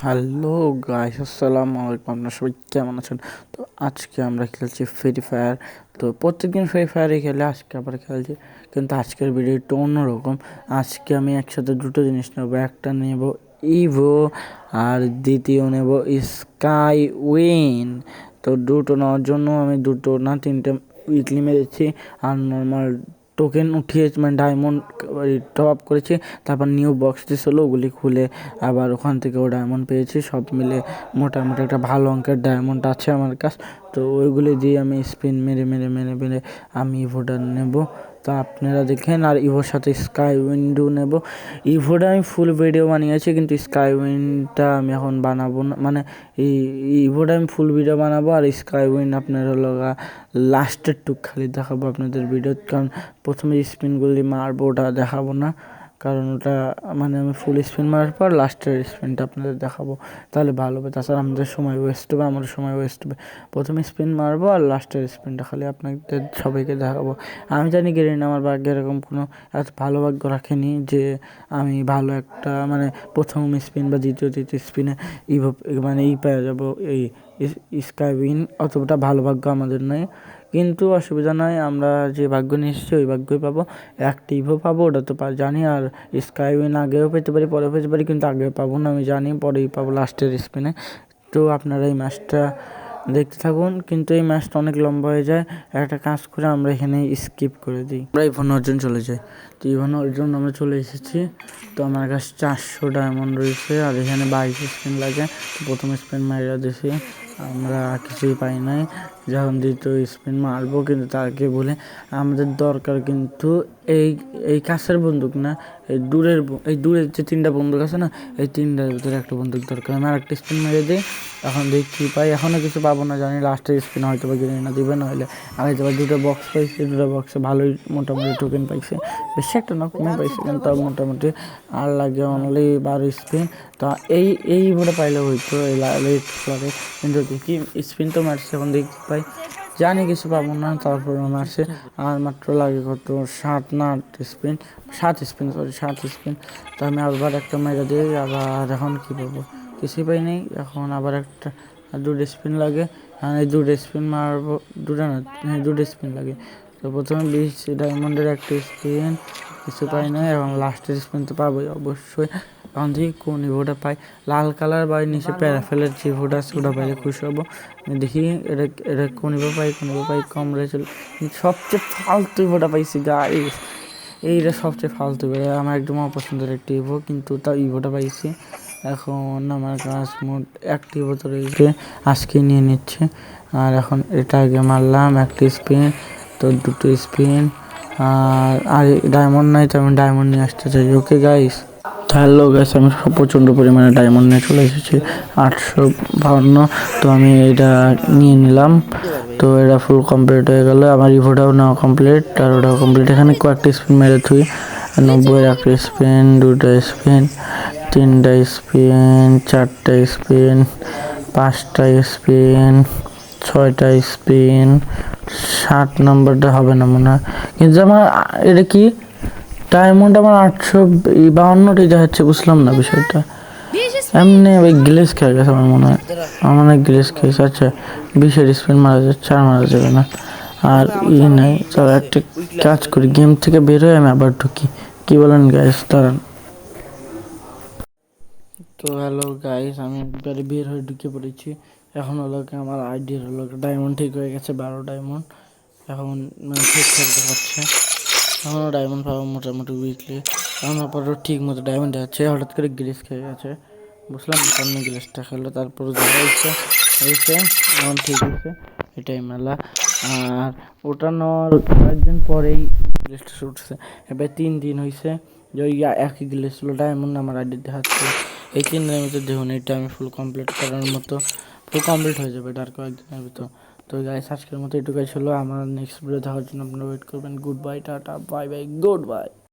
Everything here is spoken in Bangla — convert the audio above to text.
হ্যালো গাইস, আসসালামু আলাইকুম। আপনারা সবাই কেমন আছেন? তো আজকে আমরা খেলছি ফ্রি ফায়ার। তো প্রত্যেকদিন ফ্রি ফায়ারই খেলে, আজকে আবার খেলছি, কিন্তু আজকের ভিডিওটা অন্যরকম। আজকে আমি একসাথে দুটো জিনিস নেব। একটা নেব ইভো, আর দ্বিতীয় নেব স্কাই উইন। তো দুটো নেওয়ার জন্য আমি দুটো না তিনটে উইকলি মেরেছি, আর নর্মাল টোকেন উঠিয়েছি, মানে ডায়মন্ড টপ আপ করেছি। তারপর নিউ বক্স দিয়েছিল, ওগুলি খুলে আবার ওখান থেকেও ডায়মন্ড পেয়েছি। সব মিলে মোটামুটি একটা ভালো অঙ্কের ডায়মন্ড আছে আমার কাছে। তো ওইগুলি দিয়ে আমি স্পিন মেরে মেরে মেরে মেরে আমি ইভোটা নেব। তো আপনারা দেখেন, আর ইভোর সাথে স্কাই উইন্ডও নেব। ইভোটা আমি ফুল ভিডিও বানিয়েছি, কিন্তু স্কাই উইনটা আমি এখন বানাবো না, মানে এই ইভোটা আমি ফুল ভিডিও বানাবো, আর স্কাই উইন আপনার হলো লাস্টের টুক খালি দেখাবো আপনাদের ভিডিও। কারণ প্রথমে স্পিনগুলি মারবো, ওটা দেখাবো না, কারণ ওটা মানে আমি ফুল স্পিন মারার পর লাস্টের স্পিনটা আপনাদের দেখাবো, তাহলে ভালো হবে। তাছাড়া আমাদের সময় ওয়েস্ট হবে, আমার সময় ওয়েস্ট হবে। প্রথমে স্পিন মারবো আর লাস্টের স্পিনটা খালি আপনাদের সবাইকে দেখাবো। আমি জানি গেরিনা আমার ভাগ্যে এরকম কোনো এত ভালো ভাগ্য রাখেনি যে আমি ভালো একটা মানে প্রথম স্পিন বা তৃতীয় স্পিনে মানে পেয়ে যাবো এই স্কাই উইন। অতটা ভালো ভাগ্য আমাদের নয়, কিন্তু অসুবিধা নয়, আমরা যে ভাগ্য নিয়ে এসেছি ওই ভাগ্যই পাবো। অ্যাক্টিভও পাবো, ওটা তো জানি। আর স্কাই উইন আগেও পেতে পারি, পরেও পেতে পারি, কিন্তু আগে পাবো না আমি জানি, পরেই পাবো লাস্টের স্পিনে। তো আপনারা এই ম্যাচটা দেখতে থাকুন, কিন্তু এই ম্যাচটা অনেক লম্বা হয়ে যায়। একটা কাজ করে আমরা এখানে স্কিপ করে দিই, আমরা ইভন অর্জন চলে যাই। তো ইভন অর্জন আমরা চলে এসেছি। তো আমার কাছে 400 ডায়মন্ড রয়েছে, আর এখানে 22 স্পিন লাগে। তো প্রথম স্পিন মারিয়া দিয়েছি, আমরা কিছুই পাই নাই। যখন দ্বিতীয় স্পিন মারবো, কিন্তু তার আগে বলে আমাদের দরকার কিন্তু এই এই কাছের বন্দুক না, এই দূরের যে তিনটা বন্দুক আছে না, এই তিনটার ভিতরে একটা বন্দুক দরকার। আমি আরেকটা স্পিন মেরে দিই, এখন দেখি কী পাই। এখনও কিছু পাবো না জানি, লাস্টের স্পিন হয়তো বা গেরিনা দিবে, নাহলে আগে যাবার দুটো বক্স পাইছি, দুটো বক্সে ভালোই মোটামুটি টোকেন পাইছে। বেশি একটা না, কমে পাইছে, কিন্তু মোটামুটি আর লাগে অনলি 12 স্পিন। তো এইভাবে পাইলে হইতো এই লেট ফ্লারে, কিন্তু দেখি স্পিন তো মারছে, এখন দেখি পাই, জানি কিছু পাবো না, তারপর মারছে। আর মাত্র লাগে কত 7 স্পিন। তো আমি আবার একটা মেরে দিই, আবার এখন কী পাবো, কিছুই পাই নেই। এখন আবার একটা দুটো স্পিন লাগে, এই দুটো স্পিন মারবো, দুটো স্পিন লাগে। তো প্রথমে 20 ডায়মন্ডের একটা স্পিন, কিছু পাই না। এবং লাস্টের স্পিন তো পাবোই অবশ্যই। এখন দেখি কোন ইভোটা পাই, লাল কালার বা নিচে প্যারাফেলের যে ইভোটা আছে ওটা পাইলে খুশি হবো। দেখি এটা কোন ইভো পাই কম রয়েছে। সবচেয়ে ফালতু ইভোটা পাইছি গাইস, এইটা সবচেয়ে ফালতু ইভো, আমার একদম অপছন্দের একটি ইভো, কিন্তু তাও ইভোটা পাইছি। এখন আমার কাছে মোট একটি ইভো তো রয়েছে, আজকে নিয়ে নিচ্ছে। আর এখন এটা আগে মারলাম একটা স্পিন, তো দুটো স্পিন, আর ডায়মন্ড নাই, তো আমি ডায়মন্ড নিয়ে আসতে চাই। ওকে গাইস, হ্যালো গাইস, আমি প্রচণ্ড পরিমাণে ডায়মন্ড নিয়ে চলে এসেছি, 852। তো আমি এটা নিয়ে নিলাম। তো এটা ফুল কমপ্লিট হয়ে গেল, আমার ইভোটাও নেওয়া কমপ্লিট, আর ওটাও কমপ্লিট। এখানে কয়েকটা স্পিন মেরে থুই, 90 একটা স্পিন, 2টা স্পিন, 3টা স্পিন, 4টা স্পিন, 5টা স্পিন, 6টা স্পিন। 60 নম্বরটা হবে না মনে হয়, কিন্তু আমার এটা কি ডায়মন্ড আমার 852টি দেখাচ্ছে, বুঝলাম না বিষয়টা। এমনি ওই গ্লেস খেয়ে গেছে আমার মনে হয়, গ্লেস খেয়েছে। আচ্ছা, 20-এর স্পিন মারা যাচ্ছে, আর মারা যাবে না। আর নাই, চলো একটা কাজ করি, গেম থেকে বের হয়ে আমি আবার ঢুকি, কি বলেন গাইস? দাঁড়ান। তো হ্যালো গাইস, আমি একবারে বের হয়ে ঢুকে পড়েছি। এখন হলো আমার আইডির হলো ডায়মন্ড ঠিক হয়ে গেছে, 12 ডায়মন্ড। এখন ঠিকঠাক দেখাচ্ছে, এখনও ডায়মন্ড পাবো মোটামুটি উইকলি। এখন আপাতত ঠিক মতো ডায়মন্ড যাচ্ছে, হঠাৎ করে গ্লিচ খেয়ে গেছে, বুঝলাম না কেন গ্লিচটা খেলো। তারপরে দেখা হয়েছে এখন ঠিক হয়েছে, এটাই মেলা। আর ওটা নেওয়ার কয়েকদিন পরেই গ্লিচটা উঠছে, এবার 3 দিন হয়েছে যে ওই একই গ্লিচ ছিল, ডায়মন্ড আমার আইডি দেখাচ্ছে। এই 3 দিনের ভিতরে দেখুন, এটা আমি ফুল কমপ্লিট করার মতো ফুল কমপ্লিট হয়ে যাবে এটা আর কয়েকদিনের ভিতর। তো গাইস, আজকের মতো এটুকুই ছিল। আমার নেক্সট ভিডিও দেখার জন্য আপনারা ওয়েট করবেন। Good bye, tata, bye bye, good bye.